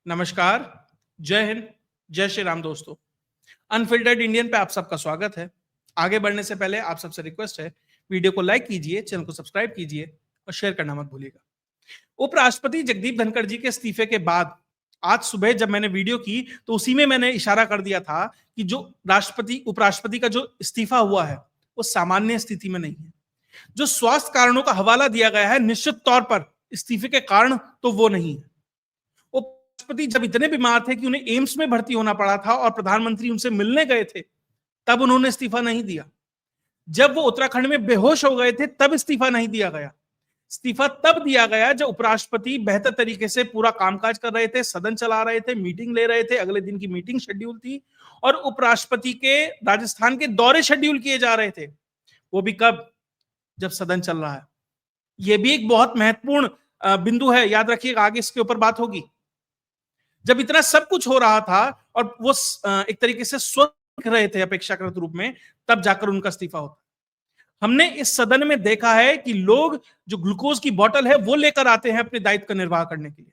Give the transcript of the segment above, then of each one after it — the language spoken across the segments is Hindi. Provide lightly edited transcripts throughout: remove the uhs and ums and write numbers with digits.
नमस्कार, जय हिंद, जय श्री राम दोस्तों। अनफिल्टर्ड इंडियन पे आप सबका स्वागत है। आगे बढ़ने से पहले आप सबसे रिक्वेस्ट है, वीडियो को लाइक कीजिए, चैनल को सब्सक्राइब कीजिए और शेयर करना मत भूलिएगा। उपराष्ट्रपति जगदीप धनखड़ जी के इस्तीफे के बाद आज सुबह जब मैंने वीडियो की तो उसी में मैंने इशारा कर दिया था कि जो राष्ट्रपति उपराष्ट्रपति का जो इस्तीफा हुआ है वो सामान्य स्थिति में नहीं है। जो स्वास्थ्य कारणों का हवाला दिया गया है निश्चित तौर पर इस्तीफे के कारण तो वो नहीं है। उपराष्ट्रपति जब इतने बीमार थे कि उन्हें एम्स में भर्ती होना पड़ा था और प्रधानमंत्री उनसे मिलने गए थे तब उन्होंने इस्तीफा नहीं दिया। जब वो उत्तराखंड में बेहोश हो गए थे तब इस्तीफा नहीं दिया गया। इस्तीफा तब दिया गया जब उपराष्ट्रपति बेहतर तरीके से पूरा कामकाज कर रहे थे, सदन चला रहे थे, मीटिंग ले रहे थे, अगले दिन की मीटिंग शेड्यूल थी और उपराष्ट्रपति के राजस्थान के दौरे शेड्यूल किए जा रहे थे। वो भी कब? जब सदन चल रहा है। यह भी एक बहुत महत्वपूर्ण बिंदु है, याद रखिएगा, आगे इसके ऊपर बात होगी। जब इतना सब कुछ हो रहा था और वो एक तरीके से स्वस्थ रहे थे अपेक्षाकृत रूप में, तब जाकर उनका इस्तीफा होता। हमने इस सदन में देखा है कि लोग जो ग्लूकोज की बोतल है वो लेकर आते हैं अपने दायित्व का निर्वाह करने के लिए।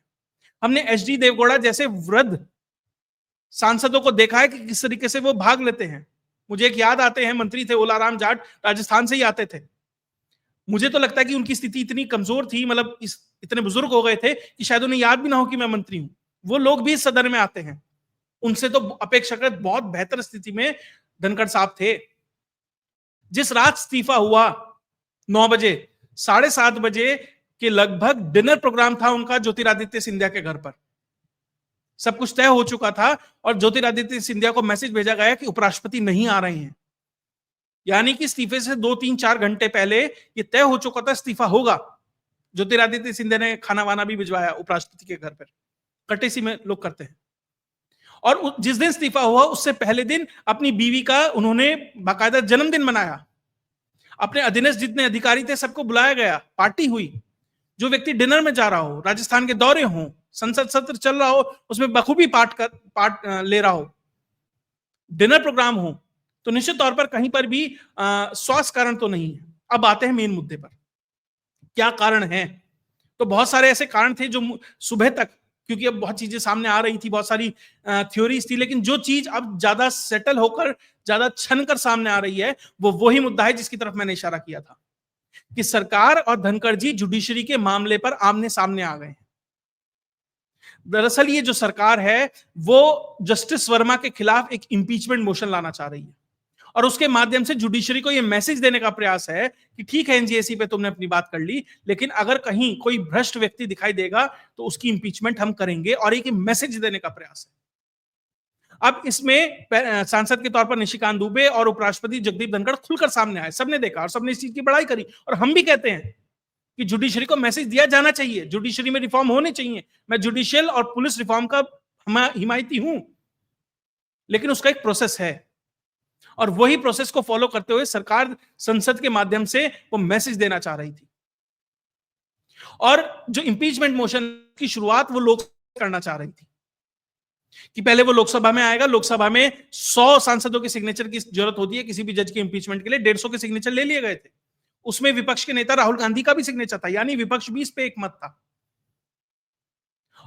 हमने एचडी देवगौड़ा जैसे वृद्ध सांसदों को देखा है कि किस तरीके से वो भाग लेते हैं। मुझे एक याद आते हैं, मंत्री थे ओलाराम जाट, राजस्थान से ही आते थे। मुझे तो लगता है कि उनकी स्थिति इतनी कमजोर थी, मतलब इतने बुजुर्ग हो गए थे कि शायद उन्हें याद भी ना हो कि मैं मंत्री हूं। वो लोग भी इस सदन में आते हैं। उनसे तो अपेक्षाकृत बहुत बेहतर स्थिति में धनखड़ साहब थे। जिस रात इस्तीफा हुआ 9 बजे, 7:30 बजे के लगभग डिनर प्रोग्राम था उनका ज्योतिरादित्य सिंधिया के घर पर। सब कुछ तय हो चुका था और ज्योतिरादित्य सिंधिया को मैसेज भेजा गया कि उपराष्ट्रपति नहीं आ रहे हैं। यानी कि इस्तीफे से 2-3-4 घंटे पहले ये तय हो चुका था इस्तीफा होगा। ज्योतिरादित्य सिंधिया ने खाना वाना भी भिजवाया उपराष्ट्रपति के घर पर, कटेसी में लोग करते हैं। और जिस दिन इस्तीफा हुआ उससे पहले दिन अपनी बीवी का उन्होंने बाकायदा जन्मदिन मनाया। अपने अधीनस्थ जितने अधिकारी थे सबको बुलाया गया, पार्टी हुई। जो व्यक्ति डिनर में जा रहा हो, राजस्थान के दौरे हो, संसद सत्र चल रहा हो, उसमें बखूबी पार्ट ले रहा हो, डिनर प्रोग्राम हो, तो निश्चित तौर पर कहीं पर भी स्वास्थ्य कारण तो नहीं है। अब आते हैं मेन मुद्दे पर, क्या कारण है? तो बहुत सारे ऐसे कारण थे जो सुबह तक, क्योंकि अब बहुत चीजें सामने आ रही थी, बहुत सारी थ्योरीज थी, लेकिन जो चीज अब ज्यादा सेटल होकर, ज्यादा छन कर सामने आ रही है वो वही मुद्दा है जिसकी तरफ मैंने इशारा किया था कि सरकार और धनखड़ जी जुडिशरी के मामले पर आमने सामने आ गए हैं। दरअसल ये जो सरकार है वो जस्टिस वर्मा के खिलाफ एक इंपीचमेंट मोशन लाना चाह रही है और उसके माध्यम से जुडिशरी को यह मैसेज देने का प्रयास है कि ठीक है, एनजीएसी पे तुमने अपनी बात कर ली, लेकिन अगर कहीं कोई भ्रष्ट व्यक्ति दिखाई देगा तो उसकी इंपीचमेंट हम करेंगे, और एक मैसेज देने का प्रयास है। अब इसमें सांसद के तौर पर निशिकांत दुबे और उपराष्ट्रपति जगदीप धनखड़ खुलकर सामने आए, सबने देखा और सबने इस चीज की बड़ाई करी। और हम भी कहते हैं कि जुडिशरी को मैसेज दिया जाना चाहिए, जुडिशरी में रिफॉर्म होने चाहिए। मैं जुडिशियल और पुलिस रिफॉर्म का हिमायती हूं, लेकिन उसका एक प्रोसेस है और वही प्रोसेस को फॉलो करते हुए सरकार संसद के माध्यम से वो मैसेज देना चाह रही थी। और जो इंपीचमेंट मोशन की शुरुआत वो लोग करना चाह रही थी कि पहले वो लोकसभा में आएगा, लोकसभा में 100 सांसदों के सिग्नेचर की जरूरत होती है किसी भी जज के इंपीचमेंट के लिए, 150 के सिग्नेचर ले लिए गए थे। उसमें विपक्ष के नेता राहुल गांधी का भी सिग्नेचर था, यानी विपक्ष 20 पे 1 मत था।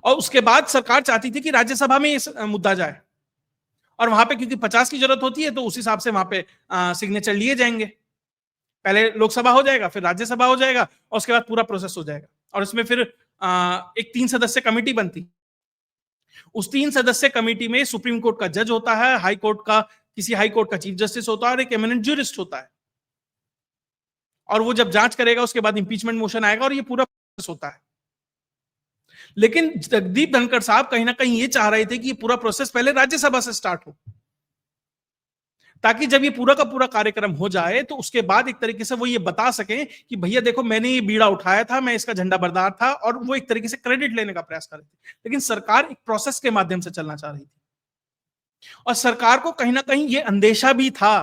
और उसके बाद सरकार चाहती थी कि राज्यसभा में यह मुद्दा जाए, और वहां पे क्योंकि 50 की जरूरत होती है तो उस हिसाब से वहां पे सिग्नेचर लिए जाएंगे। पहले लोकसभा हो जाएगा, फिर राज्यसभा हो जाएगा और उसके बाद पूरा प्रोसेस हो जाएगा। और इसमें फिर एक 3 सदस्य कमेटी बनती। उस 3 सदस्य कमेटी में सुप्रीम कोर्ट का जज होता है, हाई कोर्ट का, किसी हाई कोर्ट का चीफ जस्टिस होता है और एक एमिनेंट ज्यूरिस्ट होता है। और वो जब जांच करेगा उसके बाद इंपीचमेंट मोशन आएगा और ये पूरा प्रोसेस होता है। लेकिन जगदीप धनखड़ साहब कहीं ना कहीं ये चाह रहे थे कि ये पूरा प्रोसेस पहले राज्यसभा से स्टार्ट हो, ताकि जब ये पूरा का पूरा कार्यक्रम हो जाए तो उसके बाद एक तरीके से वो ये बता सकें कि भैया देखो मैंने ये बीड़ा उठाया था, मैं इसका झंडा बरदार था, और वो एक तरीके से क्रेडिट लेने का प्रयास कर रहे थे। लेकिन सरकार एक प्रोसेस के माध्यम से चलना चाह रही थी और सरकार को कहीं ना कहीं ये अंदेशा भी था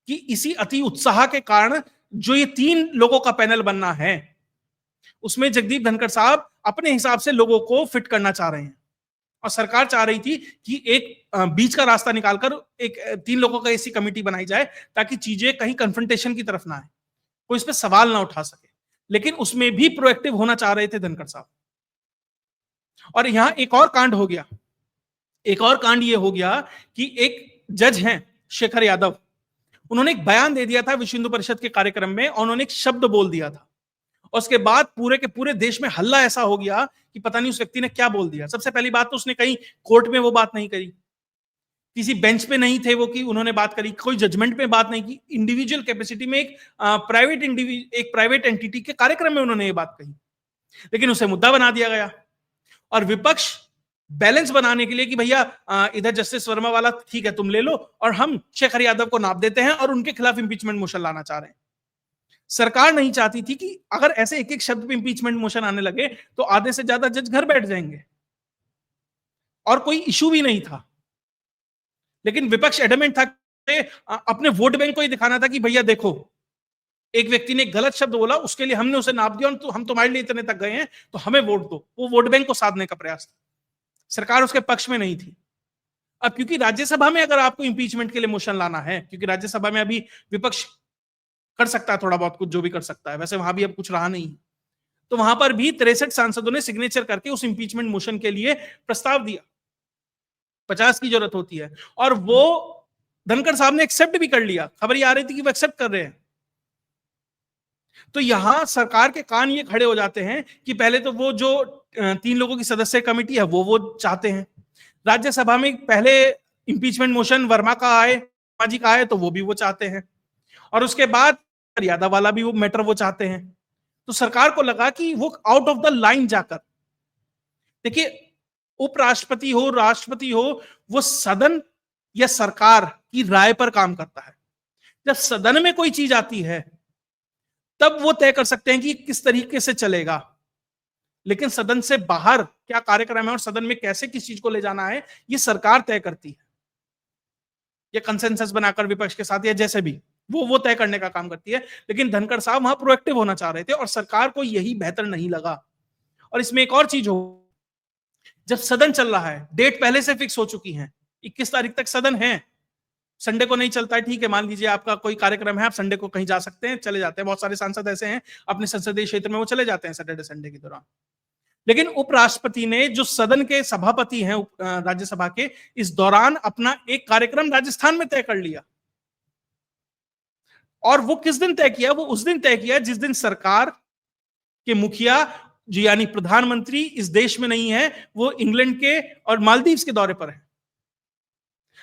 कि इसी अति उत्साह के कारण जो ये 3 लोगों का पैनल बनना है उसमें जगदीप धनखड़ साहब अपने हिसाब से लोगों को फिट करना चाह रहे हैं। और सरकार चाह रही थी कि एक बीच का रास्ता निकालकर एक 3 लोगों का ऐसी कमेटी बनाई जाए ताकि चीजें कहीं कन्फ्रंटेशन की तरफ ना आए, कोई इस पर सवाल ना उठा सके। लेकिन उसमें भी प्रोएक्टिव होना चाह रहे थे धनखड़ साहब। और यहां एक और कांड हो गया। एक और कांड ये हो गया कि एक जज हैं शेखर यादव, उन्होंने एक बयान दे दिया था विश्व हिंदू परिषद के कार्यक्रम में, और उन्होंने एक शब्द बोल दिया था। और उसके बाद पूरे के पूरे देश में हल्ला ऐसा हो गया कि पता नहीं उस व्यक्ति ने क्या बोल दिया। सबसे पहली बात तो उसने कहीं कोर्ट में वो बात नहीं करी, किसी बेंच पे नहीं थे वो कि उन्होंने बात करी, कोई जजमेंट में बात नहीं की, इंडिविजुअल कैपेसिटी में एक प्राइवेट एंटिटी के कार्यक्रम में उन्होंने ये बात कही, लेकिन उसे मुद्दा बना दिया गया। और विपक्ष बैलेंस बनाने के लिए कि भैया इधर जस्टिस वर्मा वाला ठीक है तुम ले लो, और हम शेखर यादव को नाप देते हैं और उनके खिलाफ इंपीचमेंट मोशन लाना चाह रहे हैं। सरकार नहीं चाहती थी कि अगर ऐसे एक एक शब्द पे इंपीचमेंट मोशन आने लगे तो आधे से ज्यादा जज घर बैठ जाएंगे, और कोई इशू भी नहीं था। लेकिन विपक्ष एडमेंट था कि अपने वोट बैंक को ही दिखाना था कि भैया देखो, एक व्यक्ति ने गलत शब्द बोला, उसके लिए हमने उसे नाप दिया, और तो हम तुम्हारे लिए इतने तक गए हैं, तो हमें वोट दो। वो वोट बैंक को साधने का प्रयास था, सरकार उसके पक्ष में नहीं थी। अब क्योंकि राज्यसभा में अगर आपको इंपीचमेंट के लिए मोशन लाना है, क्योंकि राज्यसभा में अभी विपक्ष कर सकता है थोड़ा बहुत कुछ जो भी कर सकता है, वैसे वहां भी अब कुछ रहा नहीं, तो वहां पर भी 63 सांसदों ने सिग्नेचर करके उस इंपीचमेंट मोशन के लिए प्रस्ताव दिया। 50 की जरूरत होती है, और वो धनखड़ साहब ने एक्सेप्ट भी कर लिया। खबर ये आ रही थी कि वो एक्सेप्ट कर रहे हैं। तो यहां सरकार के कान ये खड़े हो जाते हैं कि पहले तो वो जो 3 लोगों की सदस्य कमेटी है वो चाहते हैं, राज्यसभा में पहले इंपीचमेंट मोशन वर्मा का आए, वर्मा जी का आए, तो वो भी वो चाहते हैं, और उसके बाद यादव वाला भी वो मैटर वो चाहते हैं। तो सरकार को लगा कि वो आउट ऑफ द लाइन जाकर, देखिए उपराष्ट्रपति हो राष्ट्रपति हो, वो सदन या सरकार की राय पर काम करता है। जब सदन में कोई चीज आती है तब वो तय कर सकते हैं कि किस तरीके से चलेगा, लेकिन सदन से बाहर क्या कार्यक्रम है और सदन में कैसे किस चीज को ले जाना है, ये सरकार तय करती है, या कंसेंसस बनाकर विपक्ष के साथ, या जैसे भी वो तय करने का काम करती है। लेकिन धनखड़ साहब वहां प्रोएक्टिव होना चाह रहे थे, और सरकार को यही बेहतर नहीं लगा। और इसमें एक और चीज हो, जब सदन चल रहा है, डेट पहले से फिक्स हो चुकी है, 21 तारीख तक सदन है, संडे को नहीं चलता है, ठीक है, मान लीजिए आपका कोई कार्यक्रम है, आप संडे को कहीं जा सकते हैं, चले जाते हैं। बहुत सारे सांसद ऐसे हैं अपने संसदीय क्षेत्र में, वो चले जाते हैं सैटरडे संडे के दौरान। लेकिन उपराष्ट्रपति ने, जो सदन के सभापति हैं राज्यसभा के, इस दौरान अपना एक कार्यक्रम राजस्थान में तय कर लिया। और वो किस दिन तय किया? वो उस दिन तय किया जिस दिन सरकार के मुखिया जी यानी प्रधानमंत्री इस देश में नहीं है, वो इंग्लैंड के और मालदीव्स के दौरे पर है।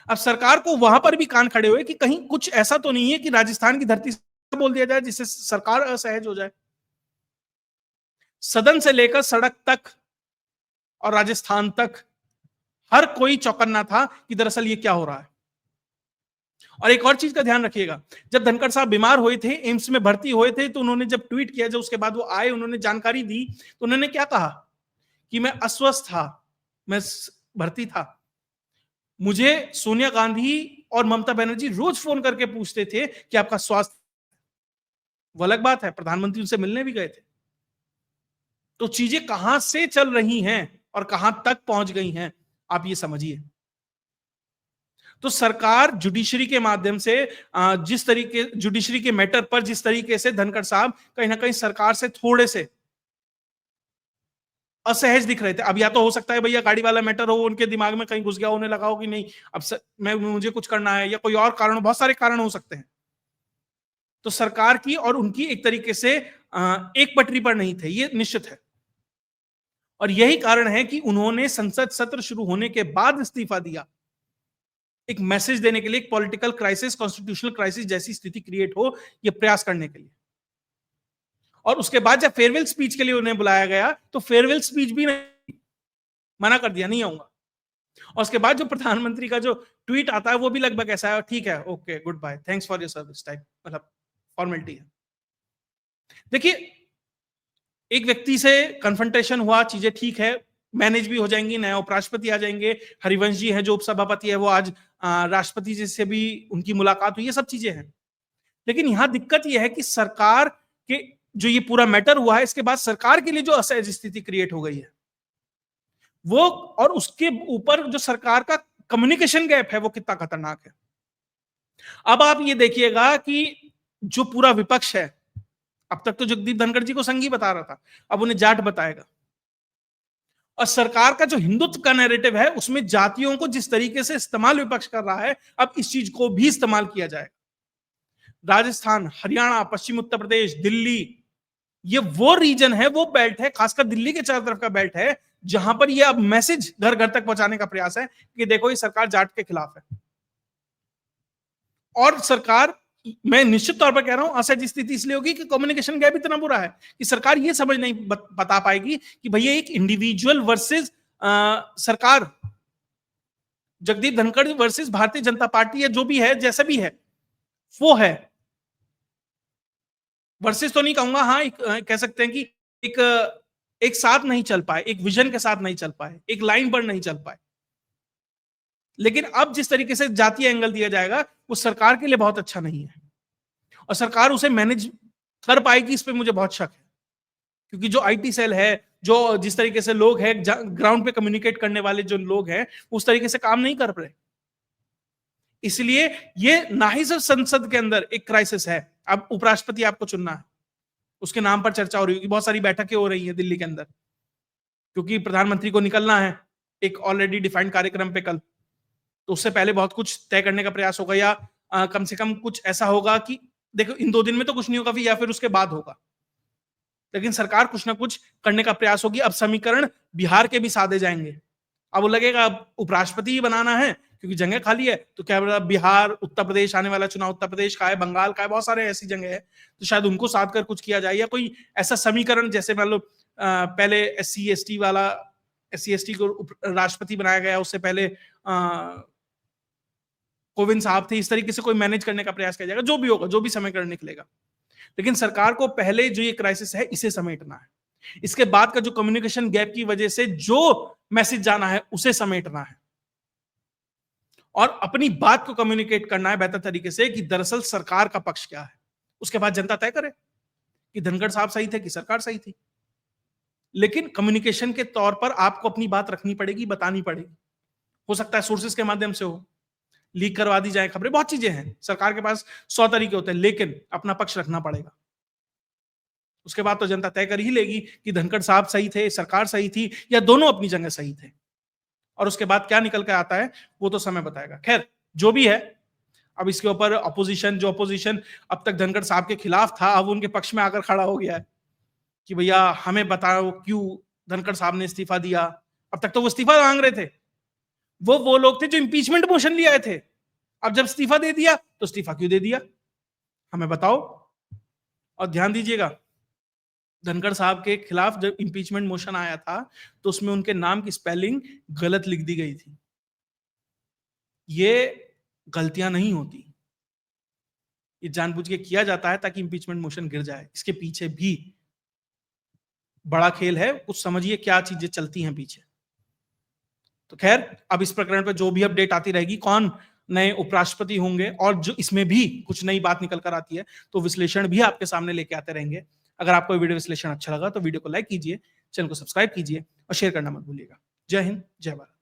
अब सरकार को वहां पर भी कान खड़े हुए कि कहीं कुछ ऐसा तो नहीं है कि राजस्थान की धरती से बोल दिया जाए जिससे सरकार असहज हो जाए। सदन से लेकर सड़क तक और राजस्थान तक हर कोई चौकन्ना था कि दरअसल ये क्या हो रहा है। और एक और चीज का ध्यान रखिएगा, जब धनखड़ साहब बीमार हुए थे, एम्स में भर्ती हुए थे, तो उन्होंने जब ट्वीट किया, जब उसके बाद वो आए, उन्होंने जानकारी दी, तो उन्होंने क्या कहा कि मैं अस्वस्थ था, मैं भर्ती था, मुझे सोनिया गांधी और ममता बनर्जी रोज फोन करके पूछते थे कि आपका स्वास्थ्य। वो अलग बात है, प्रधानमंत्री उनसे मिलने भी गए थे। तो चीजें कहां से चल रही हैं और कहां तक पहुंच गई हैं, आप ये समझिए। तो सरकार जुडिशरी के माध्यम से जिस तरीके जुडिशरी के मैटर पर जिस तरीके से धनखड़ साहब कहीं ना कहीं सरकार से थोड़े से असहज दिख रहे थे। अब या तो हो सकता है भैया गाड़ी वाला मैटर हो, उनके दिमाग में कहीं घुस गया, उन्हें लगा हो कि नहीं अब मुझे कुछ करना है, या कोई और कारण, बहुत सारे कारण हो सकते हैं। तो सरकार की और उनकी एक तरीके से एक पटरी पर नहीं थे, ये निश्चित है। और यही कारण है कि उन्होंने संसद सत्र शुरू होने के बाद इस्तीफा दिया, एक मैसेज देने के लिए, एक पॉलिटिकल क्राइसिस, कॉन्स्टिट्यूशनल क्राइसिस जैसी स्थिति क्रिएट हो, यह प्रयास करने के लिए। और उसके बाद जब फेयरवेल स्पीच के लिए उन्हें बुलाया गया, तो फेयरवेल स्पीच भी नहीं, मना कर दिया, नहीं आऊंगा। और उसके बाद जो प्रधानमंत्री का जो ट्वीट आता है वो भी लगभग ऐसा है, ठीक है, okay, good bye, thanks for your service type, मतलब फॉर्मेलिटी है। देखिए, एक व्यक्ति से कन्फ्रंटेशन हुआ, चीजें ठीक है, मैनेज भी हो जाएंगी, नया उपराष्ट्रपति आ जाएंगे, हरिवंश जी है जो उपसभापति है, वो आज राष्ट्रपति जी से भी उनकी मुलाकात हुई, ये सब चीजें हैं। लेकिन यहां दिक्कत यह है कि सरकार के जो ये पूरा मैटर हुआ है, इसके बाद सरकार के लिए जो असहज स्थिति क्रिएट हो गई है वो, और उसके ऊपर जो सरकार का कम्युनिकेशन गैप है वो कितना खतरनाक है। अब आप ये देखिएगा कि जो पूरा विपक्ष है, अब तक तो जगदीप धनखड़ जी को संघी बता रहा था, अब उन्हें जाट बताएगा। और सरकार का जो हिंदुत्व का नैरेटिव है उसमें जातियों को जिस तरीके से इस्तेमाल विपक्ष कर रहा है, अब इस चीज को भी इस्तेमाल किया जाएगा। राजस्थान, हरियाणा, पश्चिम उत्तर प्रदेश, दिल्ली, ये वो रीजन है, वो बेल्ट है, खासकर दिल्ली के चारों तरफ का बेल्ट है, जहां पर ये अब मैसेज घर घर तक पहुंचाने का प्रयास है कि देखो ये सरकार जाट के खिलाफ है। और सरकार, मैं निश्चित तौर पर कह रहा हूं, असहज स्थिति इसलिए होगी कि कम्युनिकेशन गैप इतना बुरा है कि सरकार ये समझ नहीं बता पाएगी कि भैया एक इंडिविजुअल वर्सेस सरकार, जगदीप धनखड़ वर्सेस भारतीय जनता पार्टी है, जो भी है, जैसा भी है वो है। वर्सेस तो नहीं कहूंगा, हाँ कह सकते हैं कि एक साथ नहीं चल पाए, एक विजन के साथ नहीं चल पाए, एक लाइन पर नहीं चल पाए। लेकिन अब जिस तरीके से जातीय एंगल दिया जाएगा वो सरकार के लिए बहुत अच्छा नहीं है, और सरकार उसे मैनेज कर पाएगी इस पे मुझे बहुत शक है। क्योंकि जो आईटी सेल है, जो जिस तरीके से लोग हैं ग्राउंड पे कम्युनिकेट करने वाले जो लोग हैं, उस तरीके से काम नहीं कर रहे। इसलिए ये ना ही सिर्फ संसद के अंदर एक क्राइसिस है, अब उपराष्ट्रपति आपको चुनना है, उसके नाम पर चर्चा हो रही है, बहुत सारी बैठकें हो रही है दिल्ली के अंदर, क्योंकि प्रधानमंत्री को निकलना है एक ऑलरेडी डिफाइंड कार्यक्रम पे कल, तो उससे पहले बहुत कुछ तय करने का प्रयास होगा, या कम से कम कुछ ऐसा होगा कि देखो इन 2 दिन में तो कुछ नहीं होगा, या फिर उसके बाद होगा, लेकिन सरकार कुछ ना कुछ करने का प्रयास होगी। अब समीकरण बिहार के भी साधे जाएंगे, अब वो लगेगा अब उपराष्ट्रपति ही बनाना है क्योंकि जगह खाली है, तो क्या बिहार, उत्तर प्रदेश, आने वाला चुनाव उत्तर प्रदेश का है, बंगाल का है, बहुत सारे ऐसी जगह है, तो शायद उनको साथ कर कुछ किया जाए, या कोई ऐसा समीकरण जैसे मान लो पहले SC ST वाला, SC ST को राष्ट्रपति बनाया गया, उससे पहले कोविंद साहब थे, इस तरीके से कोई मैनेज करने का प्रयास किया जाएगा, जो भी होगा, जो भी समीकरण निकलेगा। लेकिन सरकार को पहले जो ये क्राइसिस है इसे समेटना है, इसके बाद का जो कम्युनिकेशन गैप की वजह से जो मैसेज जाना है उसे समेटना है, और अपनी बात को कम्युनिकेट करना है बेहतर तरीके से कि दरअसल सरकार का पक्ष क्या है। उसके बाद जनता तय करे कि धनखड़ साहब सही थे कि सरकार सही थी। लेकिन कम्युनिकेशन के तौर पर आपको अपनी बात रखनी पड़ेगी, बतानी पड़ेगी। हो सकता है सोर्सेस के माध्यम से हो, लीक करवा दी जाए खबरें, बहुत चीजें हैं, सरकार के पास 100 तरीके होते हैं, लेकिन अपना पक्ष रखना पड़ेगा। उसके बाद तो जनता तय कर ही लेगी कि धनखड़ साहब सही थे, सरकार सही थी, या दोनों अपनी जगह सही थे। और उसके बाद क्या निकल कर आता है वो तो समय बताएगा। खैर जो भी है, अब इसके ऊपर अपोजिशन, जो अपोजिशन अब तक धनखड़ साहब के खिलाफ था, अब उनके पक्ष में आकर खड़ा हो गया है कि भैया हमें बताओ क्यों धनखड़ साहब ने इस्तीफा दिया। अब तक तो वो इस्तीफा मांग रहे थे, वो लोग थे जो इंपीचमेंट मोशन लिए आए थे, अब जब इस्तीफा दे दिया तो इस्तीफा क्यों दे दिया, हमें बताओ। और ध्यान दीजिएगा, धनखड़ साहब के खिलाफ जब इंपीचमेंट मोशन आया था तो उसमें उनके नाम की स्पेलिंग गलत लिख दी गई थी। ये गलतियां नहीं होती, ये जानबूझ के किया जाता है ताकि इंपीचमेंट मोशन गिर जाए। इसके पीछे भी बड़ा खेल है, कुछ समझिए क्या चीजें चलती हैं पीछे। तो खैर अब इस प्रकरण पर जो भी अपडेट आती रहेगी, कौन नए उपराष्ट्रपति होंगे और जो इसमें भी कुछ नई बात निकल कर आती है, तो विश्लेषण भी आपके सामने लेके आते रहेंगे। अगर आपको वीडियो विश्लेषण अच्छा लगा तो वीडियो को लाइक कीजिए, चैनल को सब्सक्राइब कीजिए और शेयर करना मत भूलिएगा। जय हिंद, जय भारत।